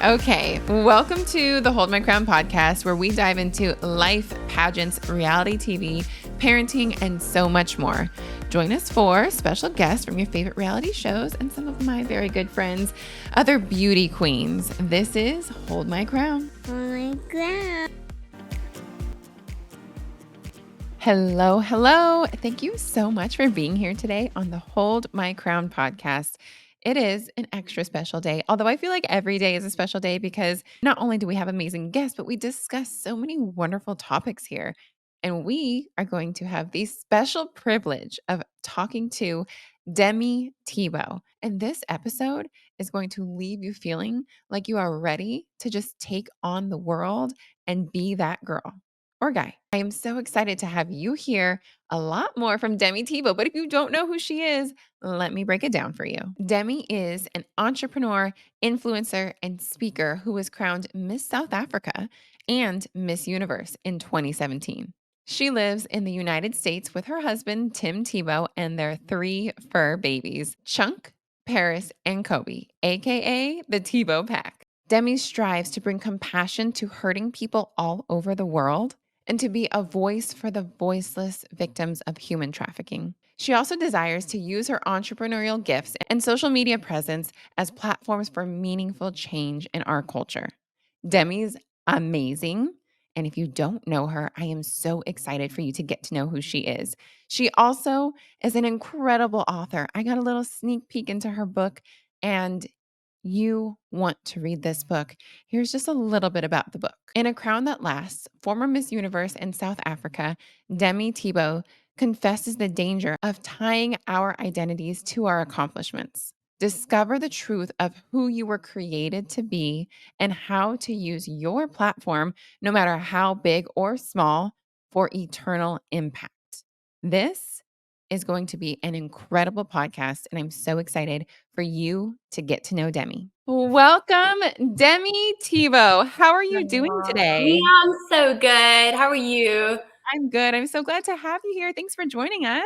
Okay, welcome to the Hold My Crown podcast, where we dive into life, pageants, reality TV, parenting, and so much more. Join us for special guests from your favorite reality shows and some of my very good friends, other beauty queens. This is Hold My Crown. Hold my crown. Hello. Thank you so much for being here today on the Hold My Crown podcast. It is an extra special day, although I feel like every day is a special day because not only do we have amazing guests, but we discuss so many wonderful topics here. And we are going to have the special privilege of talking to Demi Tebow. And this episode is going to leave you feeling like you are ready to just take on the world and be that girl or guy. I am so excited to have you hear a lot more from Demi Tebow. But if you don't know who she is, let me break it down for you. Demi is an entrepreneur, influencer, and speaker who was crowned Miss South Africa and Miss Universe in 2017. She lives in the United States with her husband, Tim Tebow, and their 3 fur babies, Chunk, Paris, and Kobe, aka the Tebow Pack. Demi strives to bring compassion to hurting people all over the world and to be a voice for the voiceless victims of human trafficking. She also desires to use her entrepreneurial gifts and social media presence as platforms for meaningful change in our culture. Demi's amazing. And if you don't know her, I am so excited for you to get to know who she is. She also is an incredible author. I got a little sneak peek into her book, and you want to read this book. Here's just a little bit about the book. In A Crown That Lasts, former Miss Universe in South Africa, Demi Tebow confesses the danger of tying our identities to our accomplishments. Discover the truth of who you were created to be and how to use your platform, no matter how big or small, for eternal impact. This is going to be an incredible podcast, and I'm so excited for you to get to know Demi. Welcome, Demi Tebow. How are you doing today? Yeah, I'm so good. How are you? I'm good. I'm so glad to have you here. Thanks for joining us.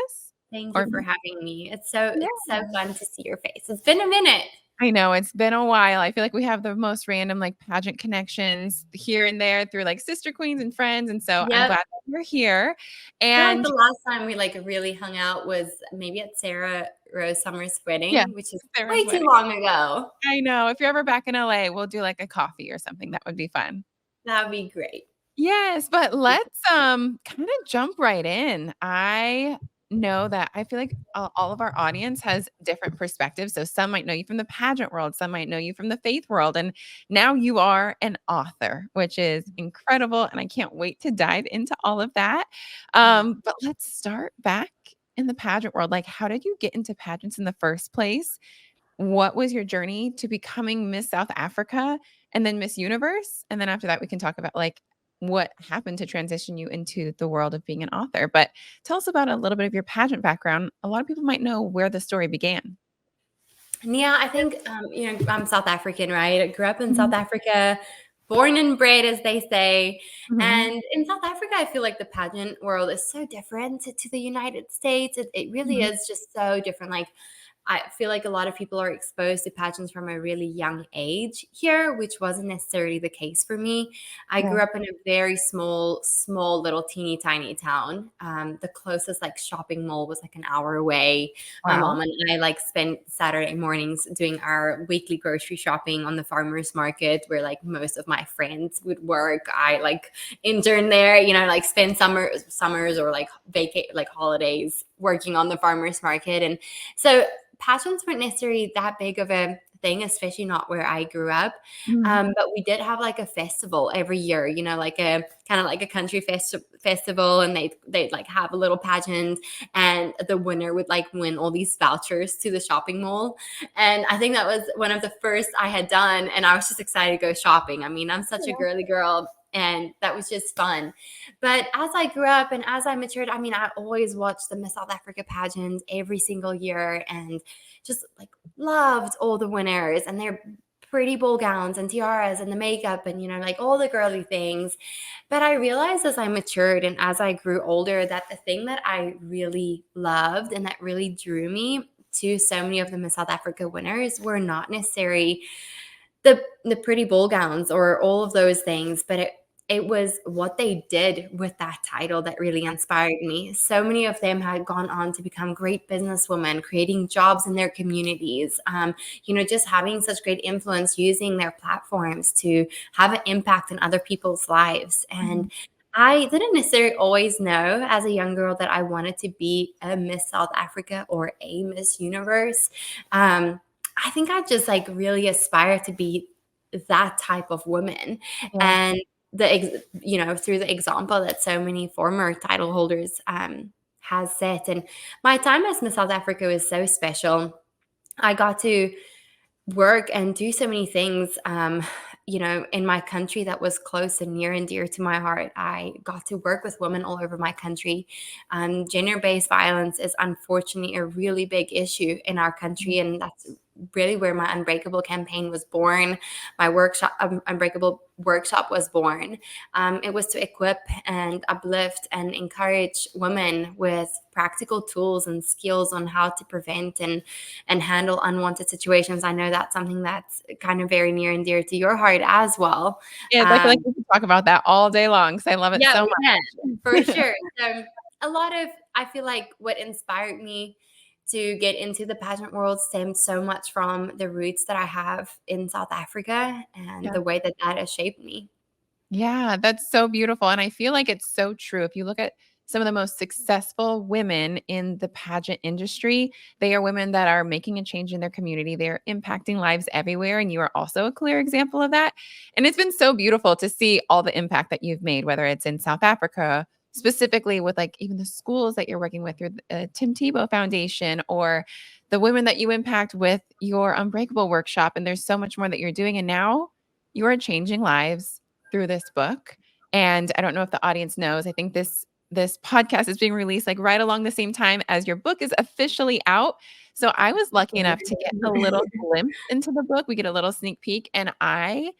Thank you Or for having me. It's so yeah. fun to see your face. It's been a minute. I know it's been a while. I feel like we have the most random like pageant connections here and there through like sister queens and friends. And so I'm Yep. glad that you're here. I feel like And the last time we really hung out was maybe at Sarah Rose Summer's yeah, wedding, which is Sarah's way too wedding. long ago. I know. If you're ever back in LA, we'll do like a coffee or something. That would be fun. That'd be great. Yes, but let's kind of jump right in. I know that I feel like all of our audience has different perspectives. So some might know you from the pageant world, some might know you from the faith world, and now you are an author, which is incredible. And I can't wait to dive into all of that. But let's start back in the pageant world. Like, how did you get into pageants in the first place? What was your journey to becoming Miss South Africa and then Miss Universe? And then after that, we can talk about like what happened to transition you into the world of being an author. But tell us about a little bit of your pageant background. A lot of people might know where the story began. Yeah, I think I'm South African, right? I grew up in South Mhm. Africa, born and bred, as they say. Mhm. And in South Africa, I feel like the pageant world is so different to the United States. It really Mhm. is just so different. Like I feel like a lot of people are exposed to pageants from a really young age here, which wasn't necessarily the case for me. I Yeah. grew up in a very small little teeny tiny town. The closest like shopping mall was like an hour away. My Wow. mom and I like spent Saturday mornings doing our weekly grocery shopping on the farmers market where like most of my friends would work. I like intern there, like spend summers or like like holidays working on the farmers market. And so pageants weren't necessarily that big of a thing, especially not where I grew up. Mhm. But we did have like a festival every year, like a kind of like a country festival, and they'd like have a little pageant, and the winner would like win all these vouchers to the shopping mall. And I think that was one of the first I had done, and I was just excited to go shopping. I mean, I'm such a girly girl, and that was just fun. But as I grew up and as I matured, I mean, I always watched the Miss South Africa pageant every single year and just like loved all the winners and their pretty ball gowns and tiaras and the makeup and, like all the girly things. But I realized as I matured and as I grew older that the thing that I really loved and that really drew me to so many of the Miss South Africa winners were not necessarily the pretty ball gowns or all of those things, but it was what they did with that title that really inspired me. So many of them had gone on to become great businesswomen, creating jobs in their communities, just having such great influence, using their platforms to have an impact on other people's lives. And Mhm. I didn't necessarily always know as a young girl that I wanted to be a Miss South Africa or a Miss Universe. I think I just like really aspire to be that type of woman. Yeah. And through the example that so many former title holders has set. And my time as Miss South Africa was so special. I got to work and do so many things in my country that was close and near and dear to my heart. I got to work with women all over my country. Gender-based violence is unfortunately a really big issue in our country, and that's really where my Unbreakable campaign was born. My workshop, Unbreakable workshop, was born. It was to equip and uplift and encourage women with practical tools and skills on how to prevent and handle unwanted situations. I know that's something that's kind of very near and dear to your heart as well. Yes, I feel like Um, we could talk about that all day long because I love it yeah, so we can, for much. sure. So I feel like what inspired me to get into the pageant world stemmed so much from the roots that I have in South Africa and Yeah. the way that that has shaped me. Yeah, that's so beautiful, and I feel like it's so true. If you look at some of the most successful women in the pageant industry, they are women that are making a change in their community. They're impacting lives everywhere, and you are also a clear example of that. And it's been so beautiful to see all the impact that you've made, whether it's in South Africa, specifically with like even the schools that you're working with through the Tim Tebow Foundation, or the women that you impact with your Unbreakable workshop. And there's so much more that you're doing. And now you are changing lives through this book. And I don't know if the audience knows, I think this podcast is being released like right along the same time as your book is officially out. So I was lucky enough to get a little glimpse into the book. We get a little sneak peek and I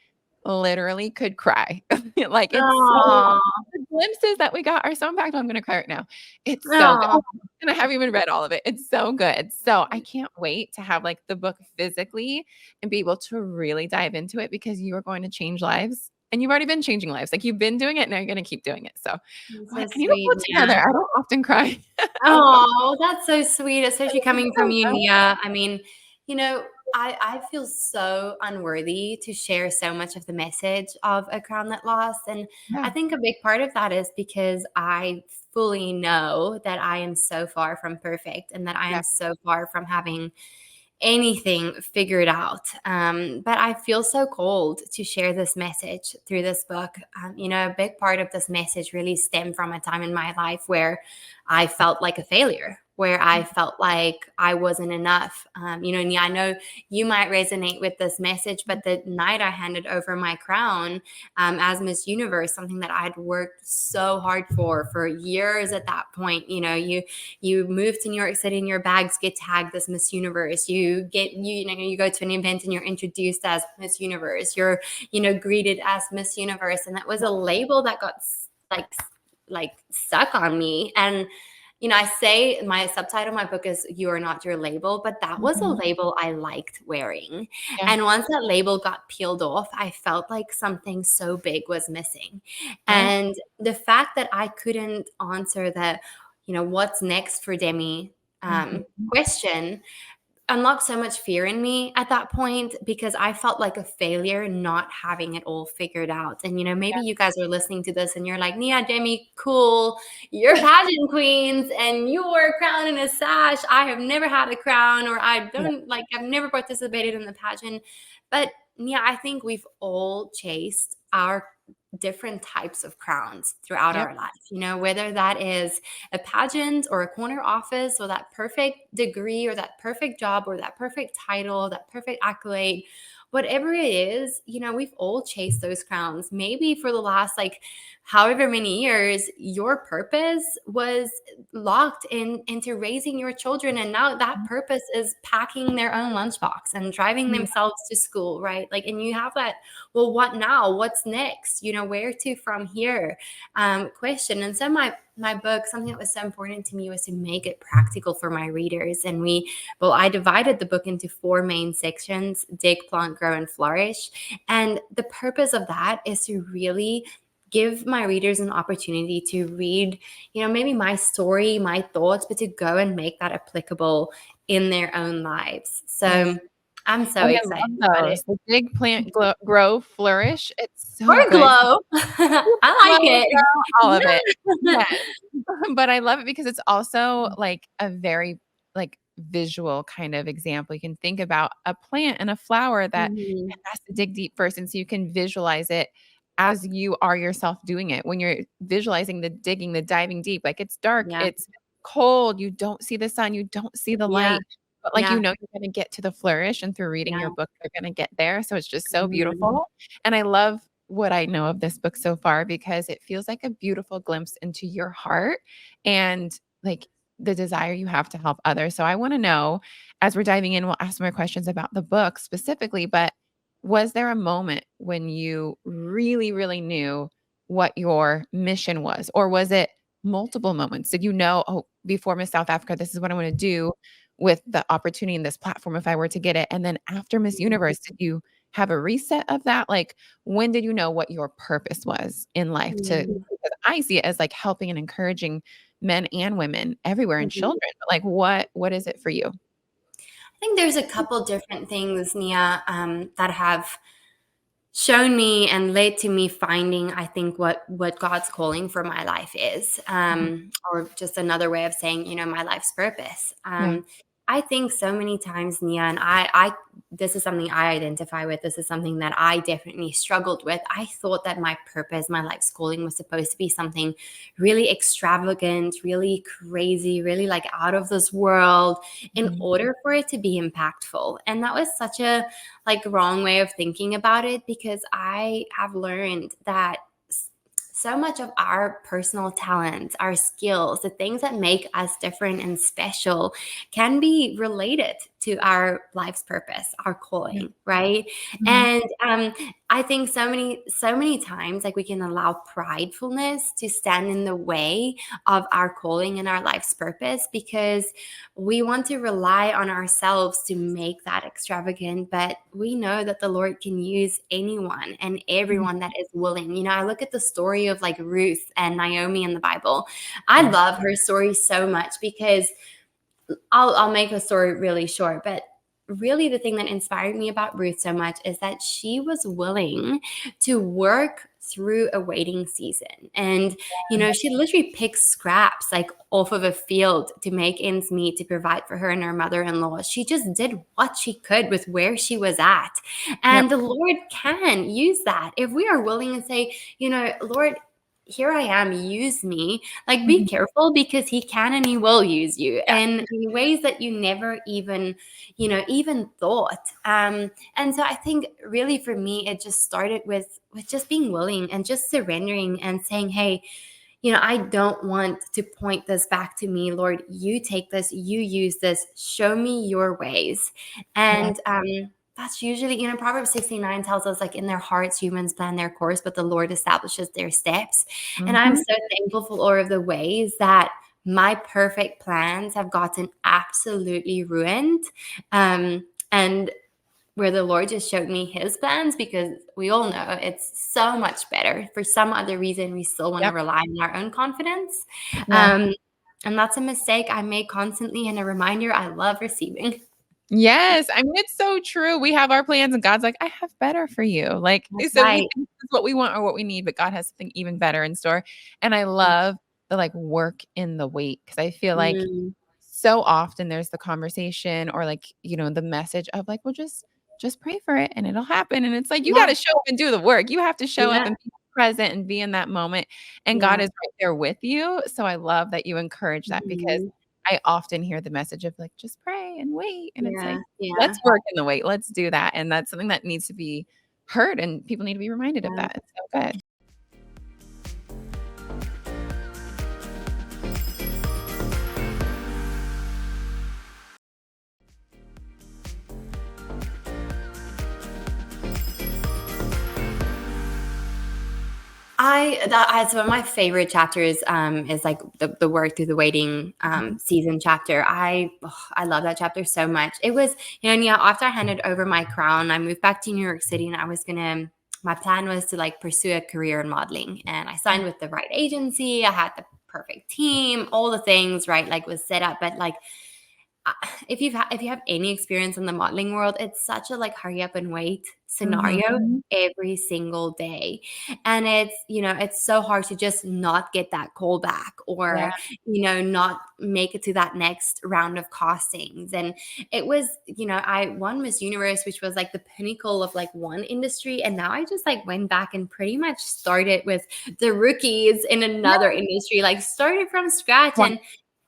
literally could cry. Like it's so Oh, the glimpses that we got are so impactful. I'm gonna cry right now. It's so good. oh, And I haven't even read all of it. It's so good. So I can't wait to have like the book physically and be able to really dive into it because you are going to change lives and you've already been changing lives. Like you've been doing it, now you're gonna keep doing it. So that's I so need to sweet, pull it Nia. together. I don't often cry. Oh, that's so sweet, especially It's coming from so you, good. Nia. I mean, you know, I feel so unworthy to share so much of the message of A Crown That Lost. And I Yeah, think a big part of that is because I fully know that I am so far from perfect and that I yeah, am so far from having anything figured out. But I feel so called to share this message through this book. A big part of this message really stemmed from a time in my life where I felt like a failure, where I felt like I wasn't enough. And yeah, I know you might resonate with this message, but the night I handed over my crown as Miss Universe, something that I'd worked so hard for years at that point, you move to New York City and your bags get tagged as Miss Universe. You go to an event and you're introduced as Miss Universe. You're, greeted as Miss Universe. And that was a label that got like stuck on me. And I say my subtitle of my book is "You Are Not Your Label," but that was a mhm, label I liked wearing. yeah, And once that label got peeled off, I felt like something so big was missing. yeah, And the fact that I couldn't answer the, what's next for Demi mhm, question unlocked so much fear in me at that point because I felt like a failure not having it all figured out. And maybe you guys are listening to this and you're like, Nia, Demi, cool. You're pageant queens and you wore a crown and a sash. I have never had a crown, or yeah, I've never participated in the pageant. But yeah, I think we've all chased our different types of crowns throughout yep, our life, whether that is a pageant or a corner office or that perfect degree or that perfect job or that perfect title, that perfect accolade, whatever it is, we've all chased those crowns. Maybe for the last like however many years, your purpose was locked into raising your children. And now that purpose is packing their own lunchbox and driving yeah, themselves to school, right? Like, and you have that, well, what now? What's next? Where to from here? Question. And so my book, something that was so important to me was to make it practical for my readers. And I divided the book into four main sections: dig, plant, grow, and flourish. And the purpose of that is to really give my readers an opportunity to read, maybe my story, my thoughts, but to go and make that applicable in their own lives. Yes. So I'm so Oh, I excited love about it. those. The dig, plant, grow, flourish. It's so Or good. glow. I Glow, like it. girl, all of it. Yeah. Yes. But I love it because it's also, like, a very, like, visual kind of example. You can think about a plant and a flower that Mhm. it has to dig deep first, and so you can visualize it as you are yourself doing it. When you're visualizing the digging, the diving deep, like, it's dark, Yeah. it's cold, you don't see the sun, you don't see the Yeah. light, but, like, Yeah. you're gonna get to the flourish, and through reading Yeah. your book, you're gonna get there, so it's just so Mhm. beautiful, and I love what I know of this book so far because it feels like a beautiful glimpse into your heart and, like, the desire you have to help others. So I wanna know, as we're diving in, we'll ask more questions about the book specifically, but was there a moment when you really, really knew what your mission was? Or was it multiple moments? Did you know, "Oh, before Miss South Africa, this is what I wanna do with the opportunity and this platform if I were to get it." And then after Miss Universe, did you have a reset of that? Like, when did you know what your purpose was in life to Mhm. because I see it as, like, helping and encouraging men and women everywhere and Mhm. children, but, like, what is it for you? I think there's a couple different things, Nia, that have shown me and led to me finding, I think, what God's calling for my life is, Mhm. or just another way of saying, my life's purpose. Yeah. I think so many times, Nia, and I this is something I identify with. This is something that I definitely struggled with. I thought that my purpose, my life's calling, was supposed to be something really extravagant, really crazy, really like out of this world, in Mhm. order for it to be impactful. And that was such a wrong way of thinking about it, because I have learned that so much of our personal talents, our skills, the things that make us different and special can be related to our life's purpose, our Yeah. calling, right? Mhm. And I think so many times, like, we can allow pridefulness to stand in the way of our calling and our life's purpose, because we want to rely on ourselves to make that extravagant. But we know that the Lord can use anyone and Mhm. everyone that is willing. I look at the story of like Ruth and Naomi in the Bible. I Yeah. love her story so much, because I'll make a story really short, but really the thing that inspired me about Ruth so much is that she was willing to work through a waiting season. And she literally picked scraps like off of a field to make ends meet, to provide for her and her mother-in-law. She just did what she could with where she was at. Yep. And the Lord can use that if we are willing and say, Lord, here I am, use me. Like, be Mhm. careful, because he can and he will use you, Yeah. and in ways that you never even thought. And so I think really for me, it just started with just being willing and just surrendering and saying, hey, I don't want to point this back to me. Lord, you take this, you use this, show me your ways. Yeah. And that's usually, Proverbs 69 tells us, like, in their hearts, humans plan their course, but the Lord establishes their steps. And I'm Mhm. so thankful for all of the ways that my perfect plans have gotten absolutely ruined. And where the Lord just showed me his plans, because we all know it's so much better. For some other reason, we still want to Yep. rely on our own confidence. Yeah. Um, and that's a mistake I make constantly, and a reminder I love receiving. Yes, I mean, it's so true. We have our plans and God's like, "I have better for you." Like, That's so we right. think this is what we want or what we need, but God has something even better in store. And I love the, like, work in the wait because I feel like Mm, so often there's the conversation or, like, the message of, like, "Well, just pray for it and it'll happen." And it's like, you yeah, gotta show up and do the work. You have to show up yeah, and be present and be in that moment, and God yeah. is right there with you. So I love that you encourage that because Mhm. I often hear the message of, like, "Just pray and wait," and it's Yeah, like, yeah, let's work in the wait, let's do that, and that's something that needs to be heard, and people need to be reminded of yeah. that. It's so good. So one of my favorite chapters is like the work through the waiting Mhm. season chapter. I love that chapter so much. It was, yeah, after I handed over my crown, I moved back to New York City, and my plan was to like pursue a career in modeling, and I signed with the right agency. I had the perfect team, all the things, right, like was set up. But like, if you have any experience in the modeling world, it's such a like hurry up and wait scenario Mhm. every single day. And it's so hard to just not get that call back, Yeah. or, not make it to that next round of castings. And it was, I won Miss Universe, which was like the pinnacle of like one industry. And now I just like went back and pretty much started with the rookies in another industry, like started from scratch. Wow. And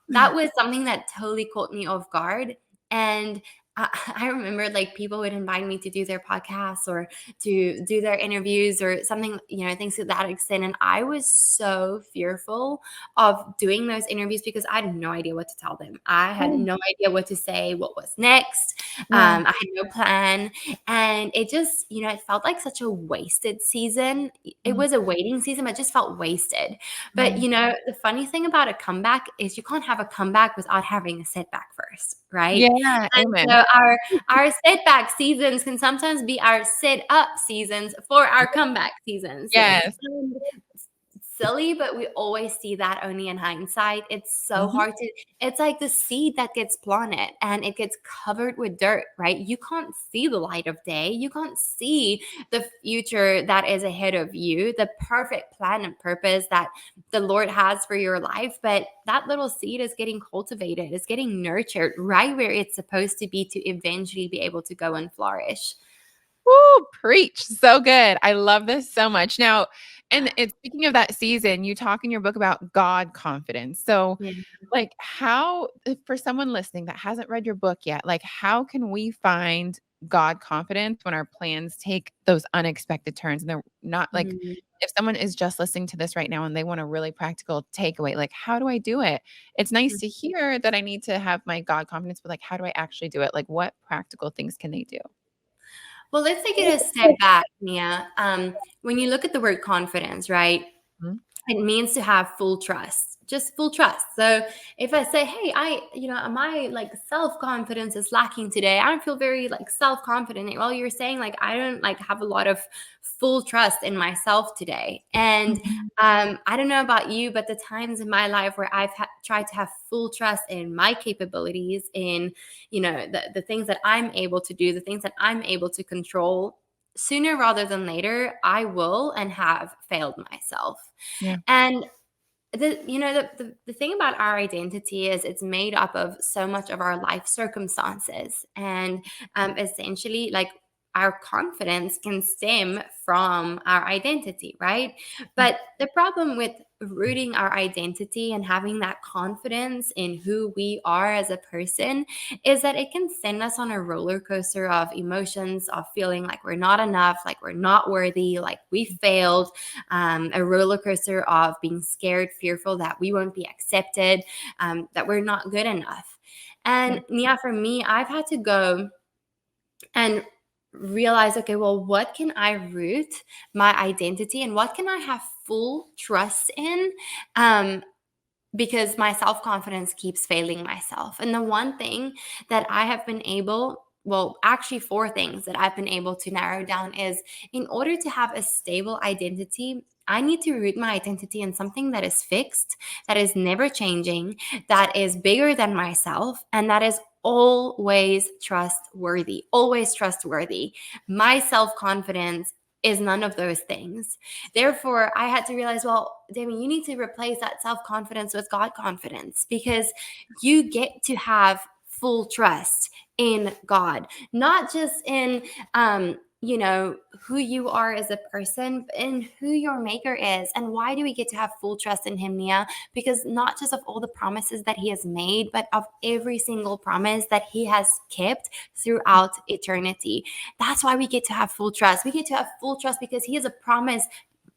that was something that totally caught me off guard. And I remember like people would invite me to do their podcasts or to do their interviews or something, things to that extent. And I was so fearful of doing those interviews because I had no idea what to tell them. I had Oh, no idea what to say, what was next. yeah. I had no plan. And it just, it felt like such a wasted season. It Mhm. was a waiting season, but it just felt wasted. But Mhm. the funny thing about a comeback is you can't have a comeback without having a setback first, right? Yeah, And amen. so our setback seasons can sometimes be our set up seasons for our comeback seasons. Yes. And silly, but we always see that only in hindsight. It's so Mhm. hard to, it's like the seed that gets planted and it gets covered with dirt, right? You can't see the light of day. You can't see the future that is ahead of you, the perfect plan and purpose that the Lord has for your life. But that little seed is getting cultivated, it's getting nurtured right where it's supposed to be to eventually be able to go and flourish. Woo, preach. So good. I love this so much. Now, and it's speaking of that season, you talk in your book about God confidence. So, Yeah. like, how, if for someone listening that hasn't read your book yet, like, how can we find God confidence when our plans take those unexpected turns and they're not like, Mhm. if someone is just listening to this right now and they want a really practical takeaway, like, how do I do it? It's nice to hear that I need to have my God confidence, but like, how do I actually do it? Like, what practical things can they do? Well, let's take it a step back, Mia. When you look at the word confidence, right? Mhm. It means to have full trust, just full trust. So if I say, hey, my like self-confidence is lacking today, I don't feel very like self-confident. Well, you're saying like, I don't like have a lot of full trust in myself today. And Mhm. I don't know about you, but the times in my life where I've tried to have full trust in my capabilities, in, the things that I'm able to do, the things that I'm able to control, sooner rather than later, I will and have failed myself. Yeah. And the thing about our identity is it's made up of so much of our life circumstances. And essentially, like, our confidence can stem from our identity, right? Mm. But the problem with rooting our identity and having that confidence in who we are as a person is that it can send us on a roller coaster of emotions, of feeling like we're not enough, like we're not worthy, like we failed, a roller coaster of being scared, fearful that we won't be accepted, that we're not good enough. Yeah. And yeah, for me, I've had to go and realize, okay, well, what can I root my identity and what can I have full trust in? Because my self confidence keeps failing myself. And the one thing that I have been able, well, actually, four things that I've been able to narrow down is, in order to have a stable identity, I need to root my identity in something that is fixed, that is never changing, that is bigger than myself, and that is always trustworthy. Always trustworthy. My self confidence is none of those things. Therefore, I had to realize, well, Demi, you need to replace that self confidence with God confidence, because you get to have full trust in God, not just in, who you are as a person, but in who your maker is. And why do we get to have full trust in Him, Nia? Because not just of all the promises that He has made, but of every single promise that He has kept throughout eternity. That's why we get to have full trust. We get to have full trust because He is a promise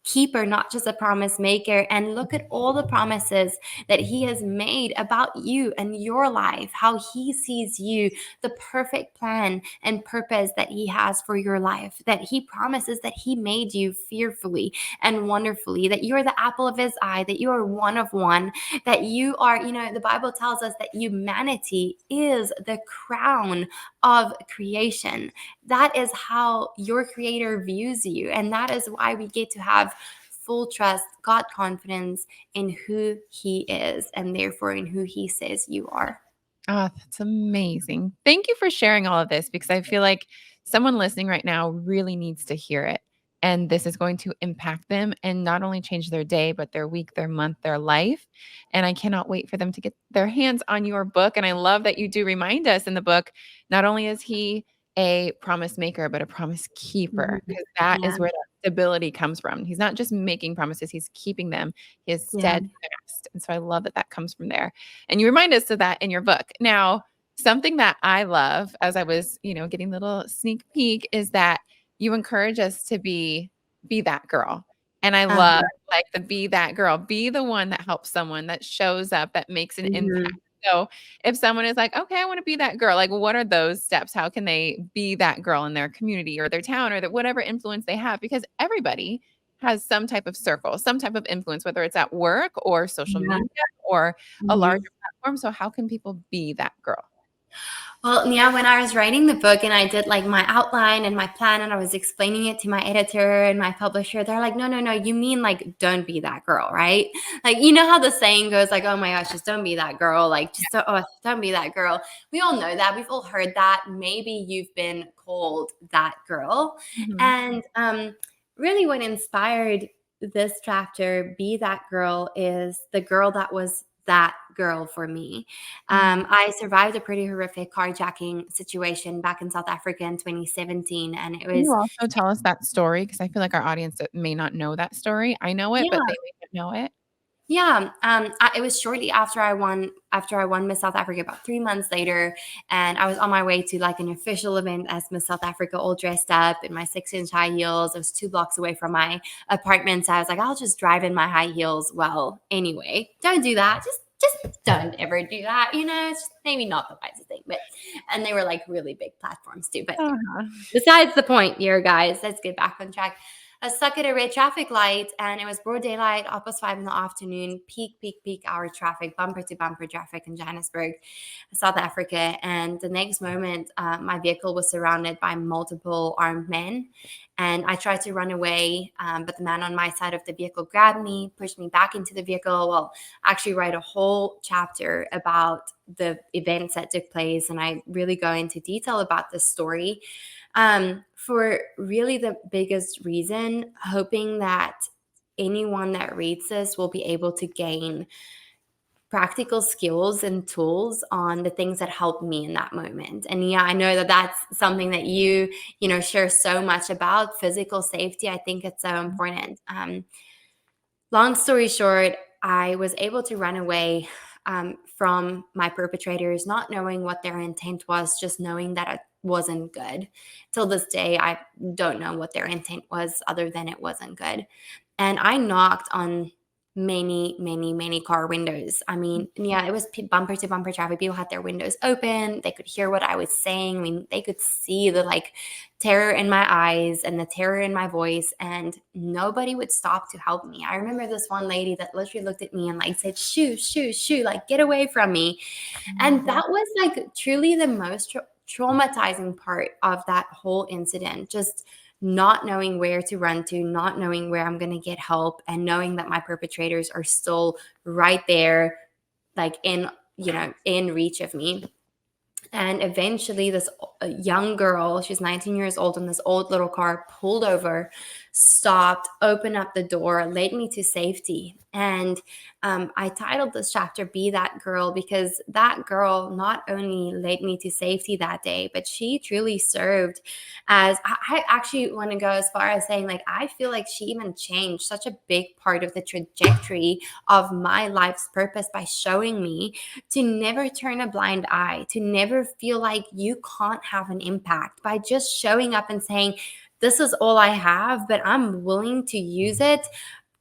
keeper, not just a promise maker. And look at all the promises that he has made about you and your life, how he sees you, the perfect plan and purpose that he has for your life, that he promises that he made you fearfully and wonderfully, that you're the apple of his eye, that you are one of one, that you are, the Bible tells us that humanity is the crown of creation. That is how your creator views you. And that is why we get to have full trust, God confidence in who he is, and therefore in who he says you are. Oh, that's amazing. Thank you for sharing all of this because I feel like someone listening right now really needs to hear it. And this is going to impact them and not only change their day, but their week, their month, their life. And I cannot wait for them to get their hands on your book. And I love that you do remind us in the book, not only is he a promise maker, but a promise keeper, Mhm. because that Yeah. is where that stability comes from. He's not just making promises, he's keeping them. He is Yeah. steadfast. And so I love that that comes from there. And you remind us of that in your book. Now, something that I love as I was, getting a little sneak peek is that you encourage us to be that girl. And I love Uh-huh. like the be that girl, be the one that helps someone, that shows up, that makes an impact. Mhm. So if someone is like, okay, I want to be that girl, like what are those steps? How can they be that girl in their community or their town or that whatever influence they have? Because everybody has some type of circle, some type of influence, whether it's at work or social Yeah. media or a larger Mhm. platform. So how can people be that girl? Well, yeah, when I was writing the book and I did like my outline and my plan and I was explaining it to my editor and my publisher, they're like, no, no, no, you mean like, don't be that girl, right? Like, you know how the saying goes, like, oh my gosh, just don't be that girl. Like, just don't be that girl. We all know that. We've all heard that. Maybe you've been called that girl. Mhm. And really, what inspired this chapter, Be That Girl, is the girl that was that girl for me. Mhm. I survived a pretty horrific carjacking situation back in South Africa in 2017, and it Can you was also tell us that story? Because I feel like our audience that may not know that story. I know it, but yeah. they may not know it. Yeah, it was shortly after I won Miss South Africa, about 3 months later, and I was on my way to like an official event as Miss South Africa, all dressed up in my 6-inch high heels. I was 2 blocks away from my apartment, so I was like, I'll just drive in my high heels. Well, anyway, don't do that. Just don't ever do that. It's maybe not the wisest thing, and they were like really big platforms too. But Uh-huh. besides the point here, guys, let's get back on track. I was stuck at a red traffic light and it was broad daylight, 5:30 in the afternoon, peak hour traffic, bumper to bumper traffic in Johannesburg, South Africa. And the next moment, my vehicle was surrounded by multiple armed men. And I tried to run away, but the man on my side of the vehicle grabbed me, pushed me back into the vehicle. Well, I actually write a whole chapter about the events that took place. And I really go into detail about this story, for really the biggest reason, hoping that anyone that reads this will be able to gain practical skills and tools on the things that helped me in that moment. And yeah, I know that that's something that you share so much about physical safety. I think it's so important. Long story short, I was able to run away from my perpetrators, not knowing what their intent was, just knowing that it wasn't good. Till this day, I don't know what their intent was, other than it wasn't good. And I knocked on many, many, many car windows. I mean, yeah, it was bumper to bumper traffic. People had their windows open. They could hear what I was saying. I mean, they could see the like terror in my eyes and the terror in my voice, and nobody would stop to help me. I remember this one lady that literally looked at me and like said, shoo, shoo, shoo, like get away from me. And Mhm. that was like truly the most traumatizing part of that whole incident. Just not knowing where to run to, not knowing where I'm going to get help, and knowing that my perpetrators are still right there, like in reach of me. And eventually, this young girl, she's 19 years old, in this old little car, pulled over, stopped, opened up the door, led me to safety. And I titled this chapter Be That Girl, because that girl not only led me to safety that day, but she truly served as, I actually want to go as far as saying, like, I feel like she even changed such a big part of the trajectory of my life's purpose by showing me to never turn a blind eye, to never feel like you can't have an impact, by just showing up and saying, this is all I have, but I'm willing to use it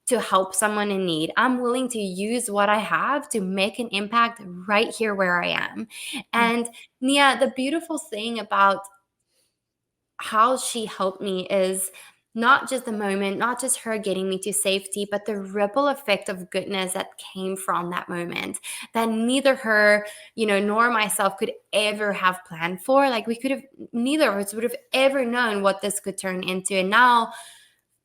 to help someone in need. I'm willing to use what I have to make an impact right here where I am. Yeah. And Nia, the beautiful thing about how she helped me is not just the moment, not just her getting me to safety, but the ripple effect of goodness that came from that moment that neither her, nor myself could ever have planned for. Like we could have, neither of us would have ever known what this could turn into. And now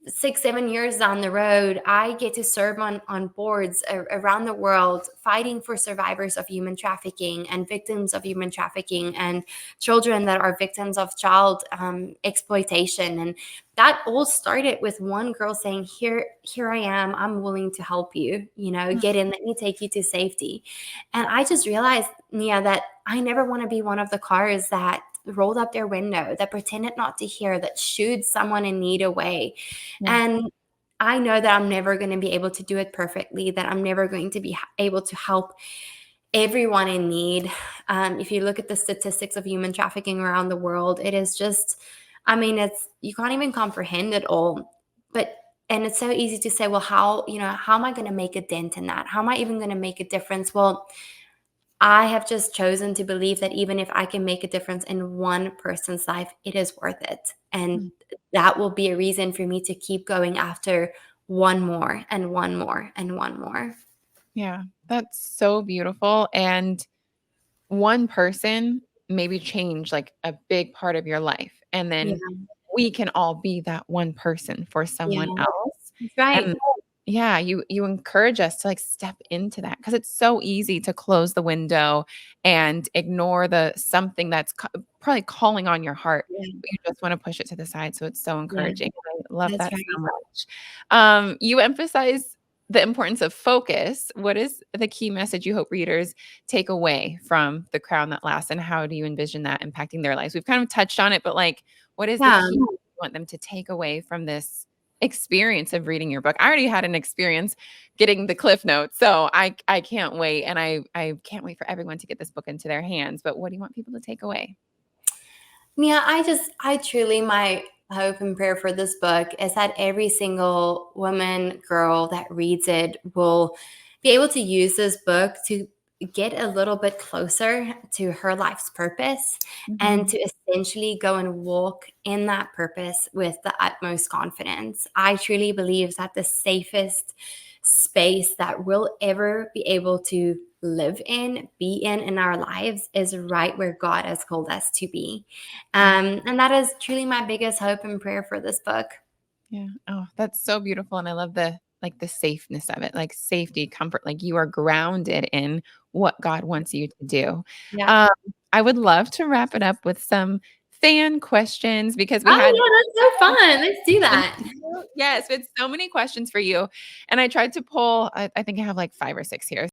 6, 7 years down the road, I get to serve on boards around the world, fighting for survivors of human trafficking and victims of human trafficking and children that are victims of child exploitation. And that all started with one girl saying, here I am. I'm willing to help you, get in, let me take you to safety. And I just realized, Nia, that I never want to be one of the cars that rolled up their window, that pretended not to hear, that shooed someone in need away. Yeah. And I know that I'm never going to be able to do it perfectly, that I'm never going to be able to help everyone in need. If you look at the statistics of human trafficking around the world, it is just, you can't even comprehend it all. And it's so easy to say, well, how am I going to make a dent in that? How am I even going to make a difference? Well, I have just chosen to believe that even if I can make a difference in one person's life, it is worth it. And Mm. that will be a reason for me to keep going after one more and one more and one more. Yeah. That's so beautiful. And one person maybe change like a big part of your life. And Yeah. then we can all be that one person for someone Yeah. else. That's right. And yeah, you encourage us to like step into that because it's so easy to close the window and ignore the something that's probably calling on your heart, Yeah. but you just want to push it to the side. So it's so Yeah. encouraging. I love That's that right. so much. You emphasize the importance of focus. What is the key message you hope readers take away from The Crown That Lasts, and how do you envision that impacting their lives? We've kind of touched on it, but like, what is the Yeah. key you want them to take away from this experience of reading your book? I already had an experience getting the cliff notes, so I can't wait, and I can't wait for everyone to get this book into their hands. But what do you want people to take away? Yeah, I truly, my hope and prayer for this book is that every single woman, girl that reads it will be able to use this book to get a little bit closer to her life's purpose and Mhm. to essentially go and walk in that purpose with the utmost confidence. I truly believe that the safest space that we'll ever be able to live in, be in our lives is right where God has called us to be. Yeah. And that is truly my biggest hope and prayer for this book. Yeah. Oh, that's so beautiful. And I love the like the safeness of it, like safety, comfort, like you are grounded in what God wants you to do. Yeah. Um, I would love to wrap it up with some fan questions because we had Oh, yeah, that's so fun. Let's do that. yes, it's so many questions for you. And I tried to pull, I think I have like 5 or 6 here.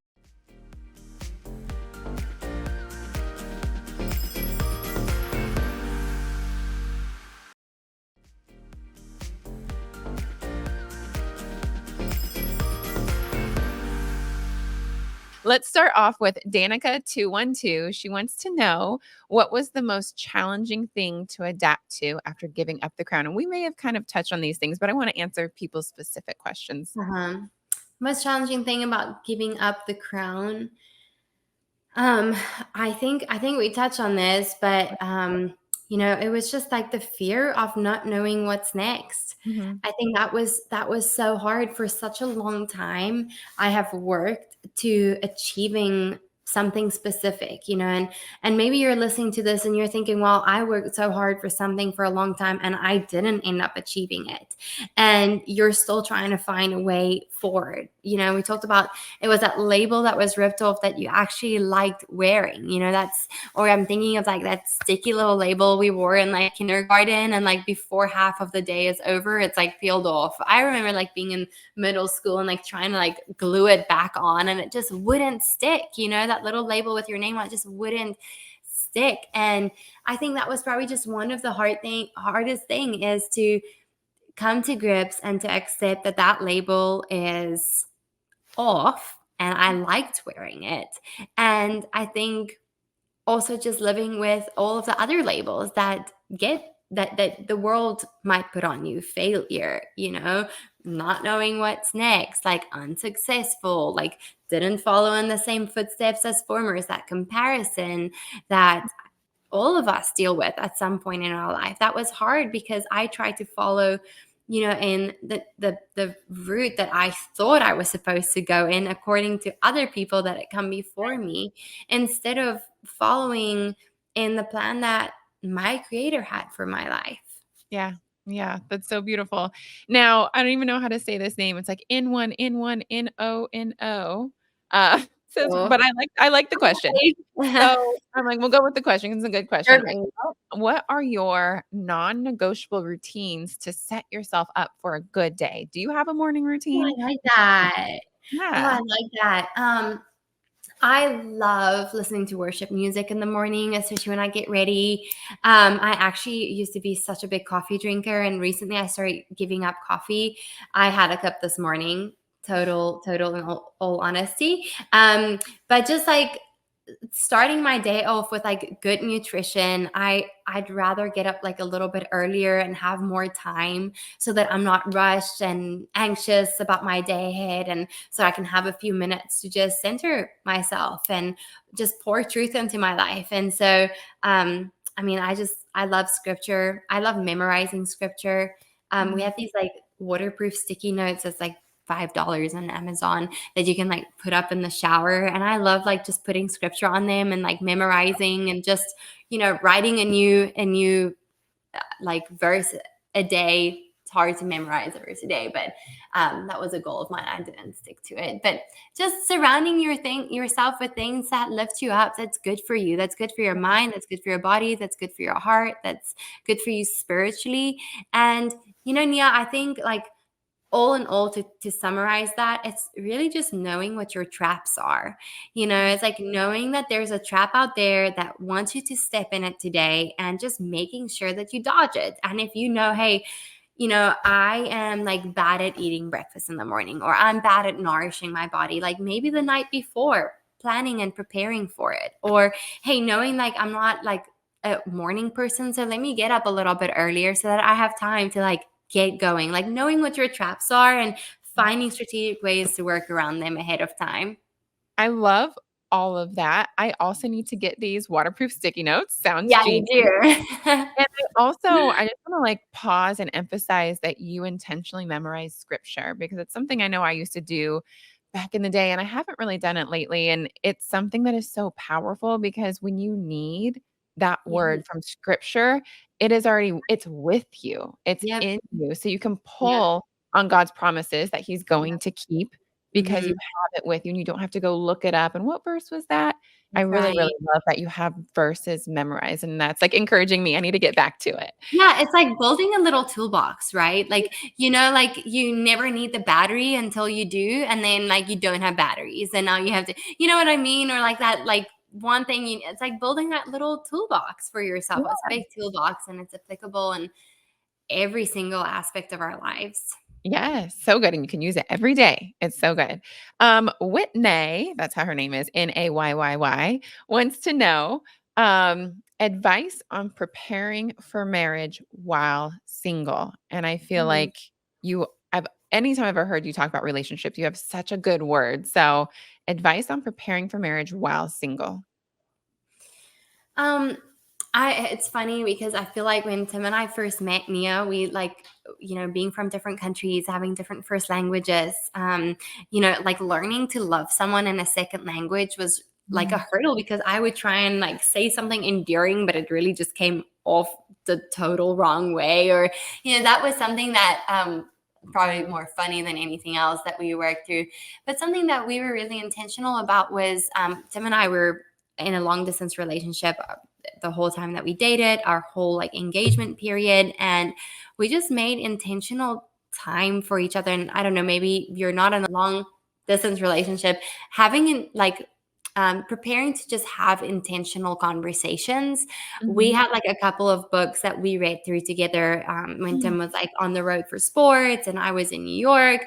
Let's start off with Danica212. She wants to know what was the most challenging thing to adapt to after giving up the crown? And we may have kind of touched on these things, but I want to answer people's specific questions. Uh-huh. Most challenging thing about giving up the crown. I think we touched on this, but it was just like the fear of not knowing what's next. Mhm. I think that was so hard for such a long time. I have worked to achieving something specific, and maybe you're listening to this and you're thinking, well, I worked so hard for something for a long time and I didn't end up achieving it. And you're still trying to find a way forward. We talked about it was that label that was ripped off that you actually liked wearing. Or I'm thinking of like that sticky little label we wore in like kindergarten, and like before half of the day is over, it's like peeled off. I remember like being in middle school and like trying to like glue it back on, and it just wouldn't stick. That little label with your name on it just wouldn't stick. And I think that was probably just one of the hardest thing is to come to grips and to accept that that label is off and I liked wearing it. And I think also just living with all of the other labels that get that the world might put on you, failure, not knowing what's next, like unsuccessful, like didn't follow in the same footsteps as formers, that comparison that all of us deal with at some point in our life. That was hard because I tried to follow, in the route that I thought I was supposed to go in according to other people that had come before me, instead of following in the plan that my creator had for my life. Yeah. Yeah, that's so beautiful. Now, I don't even know how to say this name. It's like in one, N-O-N-O. Says, So, but I like the question. So, I'm like, we'll go with the question. It's a good question. perfect. What are your non-negotiable routines to set yourself up for a good day? Do you have a morning Oh, routine? I like that. Oh, I Yeah. like that. I love listening to worship music in the morning, especially when I get ready. I actually used to be such a big coffee drinker, and recently I started giving up coffee. I had a cup this morning, total, in all honesty. But just like starting my day off with like good nutrition, I'd rather get up like a little bit earlier and have more time so that I'm not rushed and anxious about my day ahead, and so I can have a few minutes to just center myself and just pour truth into my life. And so I mean, I love scripture. I love memorizing scripture. We Mhm. have these like waterproof sticky notes that's like $5 on Amazon that you can like put up in the shower. And I love like just putting scripture on them and like memorizing and just, writing a new like verse a day. It's hard to memorize a verse a day, but that was a goal of mine. I didn't stick to it. But just surrounding yourself with things that lift you up, that's good for you. That's good for your mind. That's good for your body. That's good for your heart. That's good for you spiritually. And Nia, I think like all in all, to summarize that, it's really just knowing what your traps are. It's like knowing that there's a trap out there that wants you to step in it today, and just making sure that you dodge it. And if hey, I am like bad at eating breakfast in the morning, or I'm bad at nourishing my body, like maybe the night before, planning and preparing for it. Or hey, knowing like I'm not like a morning person, so let me get up a little bit earlier so that I have time to like get going. Like knowing what your traps are and finding strategic ways to work around them ahead of time. I love all of that. I also need to get these waterproof sticky notes. Sounds Yeah, you genius. do. And I just wanna, like, pause and emphasize that you intentionally memorize scripture, because it's something I know I used to do back in the day, and I haven't really done it lately, and it's something that is so powerful, because when you need that Yes. word from scripture, it's with you, it's Yep. in you, so you can Yep. pull on God's promises that He's going Yep. to keep, because Hmm. you have it with you, and you don't have to go look it up, and what verse was that? I That's really, really right. love that you have verses memorized, and that's, like, encouraging me. I need to get back to it. Yeah, it's like building a little toolbox, right? Like, like you never need the battery until you do, and then like you don't have batteries, and now you have to, you know what I mean? Or like that, like one thing it's like building that little toolbox for yourself. It's a big toolbox, and it's applicable in every single aspect of our lives. Yes, so good, and you can use it every day. It's so good. Whitney, that's how her name is, Nayyyy, wants to know advice on preparing for marriage while single. And I feel Mhm. like I've anytime I've ever heard you talk about relationships, you have such a good word. So, advice on preparing for marriage while single. Um, it's funny because I feel like when Tim and I first met Nia, we like, being from different countries, having different first languages, like learning to love someone in a second language was like a Mm, hurdle, because I would try and like say something endearing, but it really just came off the total wrong way. Or, that was something that, probably more funny than anything else that we worked through. But something that we were really intentional about was, Tim and I were in a long distance relationship the whole time that we dated, our whole like engagement period, and we just made intentional time for each other. And I don't know, maybe you're not in a long distance relationship, having like preparing to just have intentional conversations. We mhm. had like a couple of books that we read through together, when Mm, Tim was like on the road for sports and I was in New York.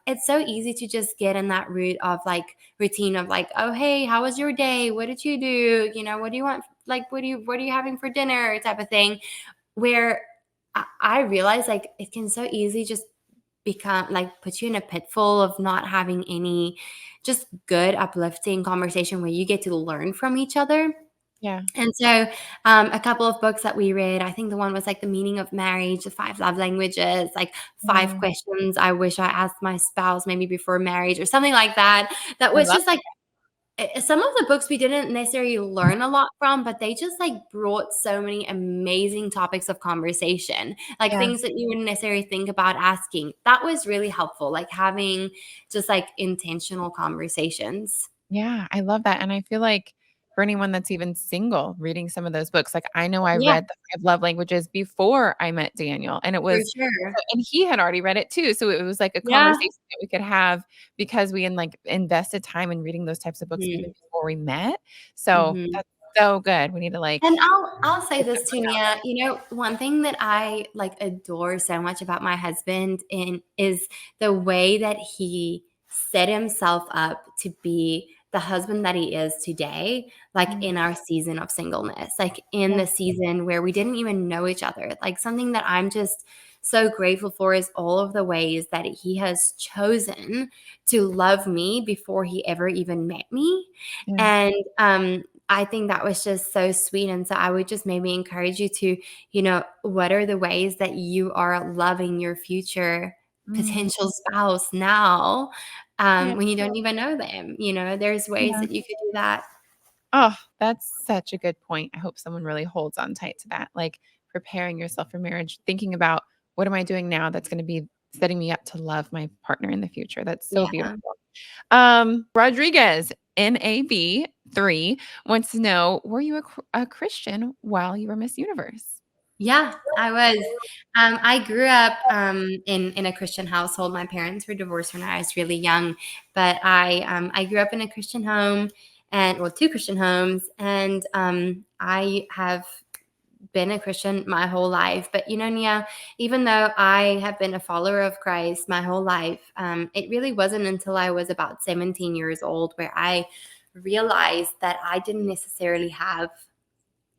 It's so easy to just get in that routine of like, oh hey, how was your day? What did you do? What do you want? Like, what are you having for dinner? Type of thing. where I realize like it can so easily just become like put you in a pitfall of not having any just good uplifting conversation where you get to learn from each other. Yeah. And so, a couple of books that we read, I think the one was like The Meaning of Marriage, The Five Love Languages, like Five Oh, Questions I Wish I Asked My Spouse maybe before marriage or something like that. That I was love just like some of the books we didn't necessarily learn a lot from, but they just like brought so many amazing topics of conversation, like yeah. things that you wouldn't necessarily think about asking. That was really helpful, like having just like intentional conversations. Yeah, I love that, and I feel like for anyone that's even single, reading some of those books, like, I know I Yeah, read The Five Love Languages before I met Daniel, and it for was sure. and he had already read it too, so it was like a Yeah. conversation that we could have because we like, invested time in reading those types of books even Mhm. before we met, so Mhm. that's so good. We need to, like, And I'll say get that this book to out there. Nia, one thing that I like adore so much about my husband and is the way that he set himself up to be the husband that he is today, like Mm, in our season of singleness, like in yeah, the season where we didn't even know each other. Like something that I'm just so grateful for is all of the ways that he has chosen to love me before he ever even met me. yeah. And I think that was just so sweet. And so I would just maybe encourage you to, what are the ways that you are loving your future Mm, potential spouse now, yeah, when you don't even know them? There's ways yeah. that you could do that. Oh, that's such a good point. I hope someone really holds on tight to that, like, preparing yourself for marriage, thinking about, "What am I doing now that's gonna be setting me up to love my partner in the future?" That's so Yeah. beautiful. Rodriguez, NAB3, wants to know, "Were you a Christian while you were Miss Universe?" Yeah, I was. I grew up in a Christian household. My parents were divorced when I was really young, but I grew up in a Christian home and well, two Christian homes, and I have been a Christian my whole life. But Nia, even though I have been a follower of Christ my whole life, it really wasn't until I was about 17 years old where I realized that I didn't necessarily have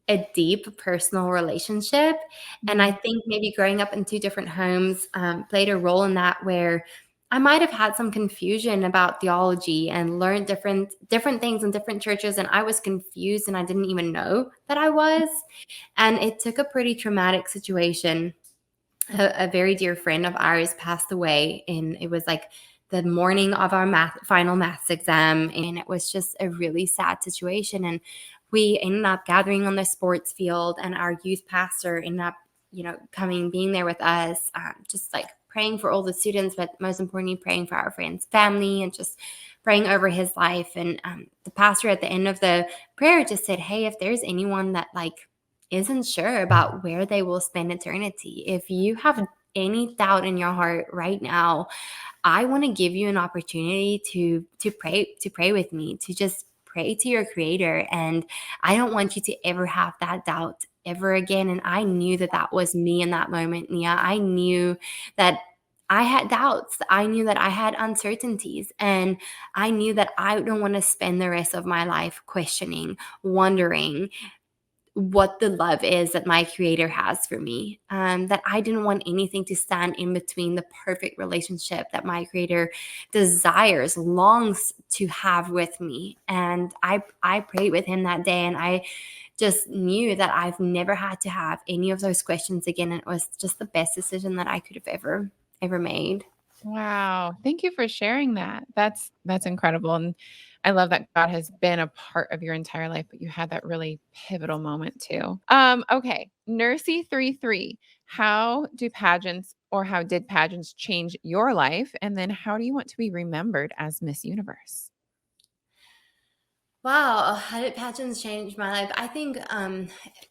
a deep personal relationship. And I Mm, think maybe growing up in two different homes played a role in that, where I might have had some confusion about theology and learned different things in different churches, and I was confused and I didn't even know that I was. And it took a pretty traumatic situation. A very dear friend of ours passed away, and it was like the morning of our final maths exam, and it was just a really sad situation. And we ended up gathering on the sports field, and our youth pastor ended up, coming, being there with us, just like praying for all the students, but most importantly, praying for our friend's family and just praying over his life. And the pastor at the end of the prayer just said, "Hey, if there's anyone that like isn't sure about where they will spend eternity, if you have yeah, any doubt in your heart right now, I want to give you an opportunity to pray with me, to just pray to your creator. And I don't want you to ever have that doubt ever again." And I knew that that was me in that moment, Nia. I knew that I had doubts. I knew that I had uncertainties, and I knew that I don't want to spend the rest of my life questioning, wondering what the love is that my creator has for me. That I didn't want anything to stand in between the perfect relationship that my creator desires, longs to have with me. And I prayed with him that day, and I just knew that I've never had to have any of those questions again. And it was just the best decision that I could have ever made. wow, thank you for sharing that. That's incredible, and I love that God has been a part of your entire life, but you had that really pivotal moment too. Okay, Nursey33, how did pageants change your life? And then how do you want to be remembered as Miss Universe? Wow, how did pageants change my life? I think,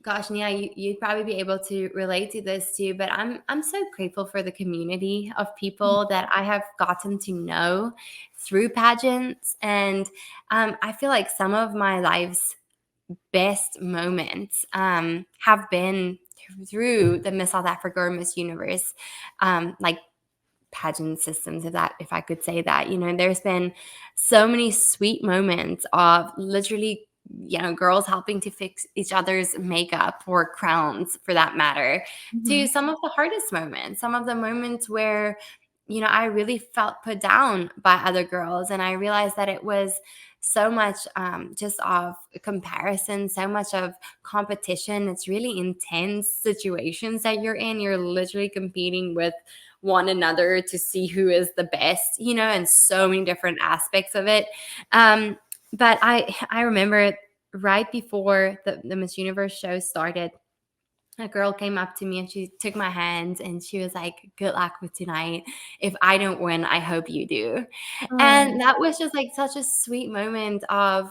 gosh, Nia, you'd probably be able to relate to this too. But I'm so grateful for the community of Mm, people that I have gotten to know through pageants, and I feel like some of my life's best moments have been through the Miss South Africa or Miss Universe, like pageant systems, if I could say that. There's been so many sweet moments of literally girls helping to fix each other's makeup or crowns for that matter, to Mhm. some of the hardest moments, some of the moments where, I really felt put down by other girls. And I realized that it was so much just of comparison, so much of competition. It's really intense situations that you're in. You're literally competing with one another to see who is the best, and so many different aspects of it. Um, but I remember right before the Miss Universe show started, a girl came up to me and she took my hand and she was like, "Good luck with tonight. If I don't win, I hope you do." Oh. And that was just like such a sweet moment of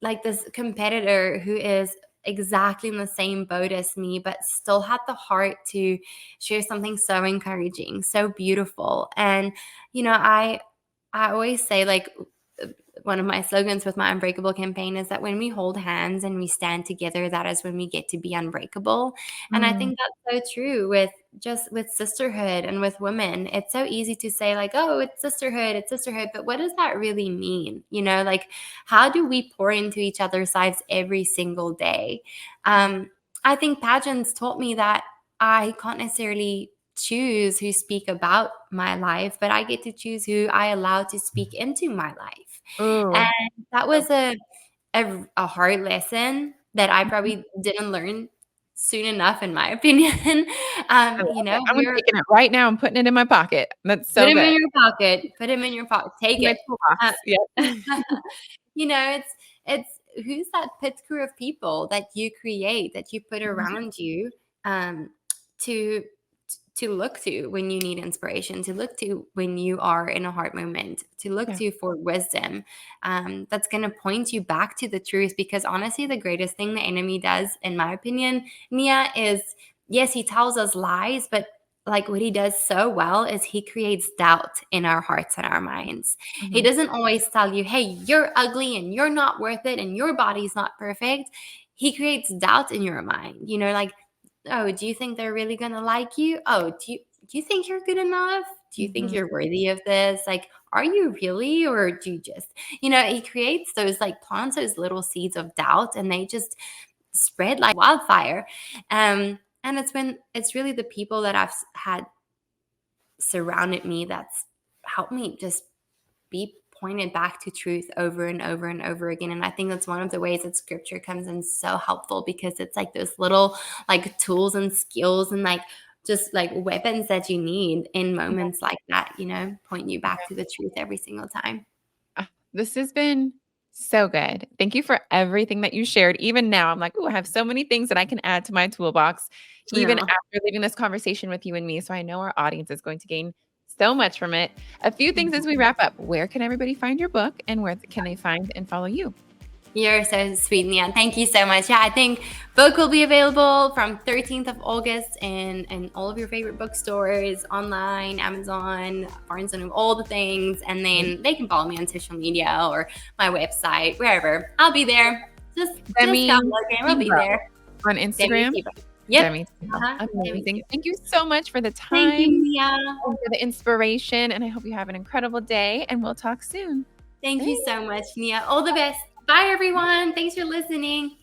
like this competitor who is exactly in the same boat as me, but still had the heart to share something so encouraging, so beautiful. And, I always say, like, one of my slogans with my Unbreakable campaign is that when we hold hands and we stand together, that is when we get to be unbreakable. And I Mm. think that's so true with sisterhood and with women. It's so easy to say, like, oh, it's sisterhood. But what does that really mean? Like, how do we pour into each other's lives every single day? I think pageants taught me that I can't necessarily choose who speak about my life, but I get to choose who I allow to speak into my life. And Ooh. that So was a hard lesson that I Mhm. probably didn't learn soon enough, in my opinion. I love it. I'm We're taking it right now and putting it in my pocket. That's put so him good. in your pocket, put him in your pocket, take In my it. Uh, toolbox. Yep. it's who's that pit crew of people that you create, that you put Mhm. around you, to look to when you need inspiration, to look to when you are in a hard moment, to look Yeah. to for wisdom, that's going to point you back to the truth. Because honestly, the greatest thing the enemy does, in my opinion, Nia, is yes, he tells us lies, but like what he does so well is he creates doubt in our hearts and our minds. He Mhm. doesn't always tell you, hey, you're ugly and you're not worth it and your body's not perfect. He creates doubt in your mind, like, oh, do you think they're really gonna like you? Oh, do you think you're good enough? Do you think Mhm. you're worthy of this? Like, are you really, or do you just, he creates those, like, plants those little seeds of doubt, and they just spread like wildfire. And it's really the people that I've had surrounded me that's helped me just be pointed back to truth over and over and over again. And I think that's one of the ways that scripture comes in so helpful, because it's like those little, like, tools and skills and, like, just like weapons that you need in moments like that, point you back to the truth every single time. This has been so good. Thank you for everything that you shared. Even now, I'm like, "Ooh, I have so many things that I can add to my toolbox, even Yeah. after leaving this conversation with you and me." So I know our audience is going to gain so much from it. A few things as we wrap up. Where can everybody find your book, and where can they find and follow you? You're so sweet, Leon. Thank you so much. Yeah, I think book will be available from 13th of August in all of your favorite bookstores, online, Amazon, Barnes and Noble, all the things. And Great. then they can follow me on social media or my website, wherever. I'll be there. Just come Demi look and we'll be Tebow there. on Demi Instagram. Tebow. Yep. Demi Tebow. Demi Amazing. Tebow. Thank you so much for the Thank you, time Mia. and for the inspiration, and I hope you have an incredible day, and we'll talk soon. Thank you Thanks. so much, Nia. All the best. Bye, everyone. Thanks for listening.